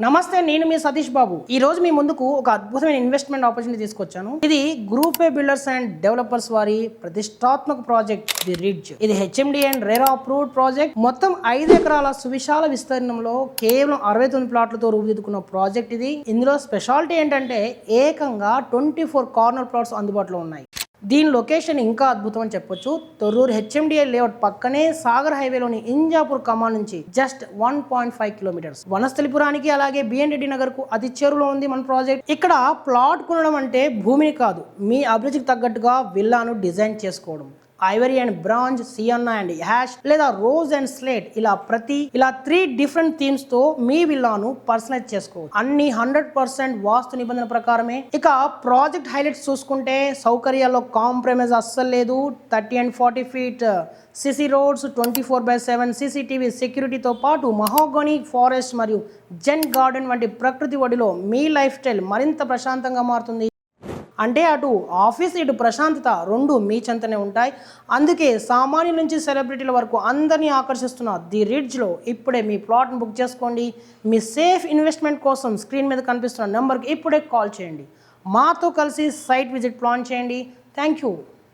నమస్తే, నేను మీ సతీష్ బాబు. ఈ రోజు మీ ముందుకు ఒక అద్భుతమైన ఇన్వెస్ట్మెంట్ ఆపర్చునిటీ తీసుకొచ్చాను. ఇది group A builders and developers వారి ప్రతిష్టాత్మక ప్రాజెక్ట్ ది రిడ్జ్. ఇది HMD and RERA approved project. మొత్తం 5 ఎకరాల సువిశాల విస్తీర్ణంలో కేవలం 69 ప్లాట్లతో రూపుదిద్దుకున్న ప్రాజెక్ట్ ఇది. ఇందులో స్పెషాలిటీ ఏంటంటే ఏకంగా 24 కార్నర్ ప్లాట్స్ అందుబాటులో ఉన్నాయి. దీని లొకేషన్ ఇంకా అద్భుతం అని చెప్పొచ్చు. తొర్రూరు హెచ్ఎండిఏ లేఅవుట్ పక్కనే సాగర్ హైవేలోని ఇంజాపూర్ కమాన్ నుంచి జస్ట్ 1.5 కిలోమీటర్స్. వనస్థలిపురానికి అలాగే బిఎన్ రెడ్డి నగర్ కు అతి చేరులో ఉంది మన ప్రాజెక్ట్. ఇక్కడ ప్లాట్ కొనడం అంటే భూమిని కాదు, మీ అభిరుచికి తగ్గట్టుగా విల్లాను డిజైన్ చేసుకోవడం. Ivory and bronze, sienna and ash లేదా రోజ్ అండ్ స్లేట్ ఇలా 3 డిఫరెంట్ థీమ్స్ తో మీ విల్లాను పర్సనలైజ్ చేసుకోవచ్చు. అన్ని 100% వాస్తు నిబంధన ప్రకారమే. ఇక ప్రాజెక్ట్ హైలైట్స్ చూసుకుంటే సౌకర్యాల్లో కాంప్రమైజ్ అస్సలు లేదు. 30 and 40 feet CC roads, 24/7 CCTV సెక్యూరిటీతో పాటు మహోగనీ ఫారెస్ట్ మరియు జెన్ గార్డెన్ వంటి ప్రకృతి ఒడిలో మీ లైఫ్ స్టైల్ మరింత ప్రశాంతంగా మారుతుంది. అంటే అటు ఆఫీస్ ఇటు ప్రశాంతత రెండు మీ చెంతనే ఉంటాయి. అందుకే సామాన్యుల నుంచి సెలబ్రిటీల వరకు అందరినీ ఆకర్షిస్తున్న ది రిడ్జ్లో ఇప్పుడే మీ ప్లాట్ను బుక్ చేసుకోండి. మీ సేఫ్ ఇన్వెస్ట్మెంట్ కోసం స్క్రీన్ మీద కనిపిస్తున్న నెంబర్కి ఇప్పుడే కాల్ చేయండి. మాతో కలిసి సైట్ విజిట్ ప్లాన్ చేయండి. Thank you.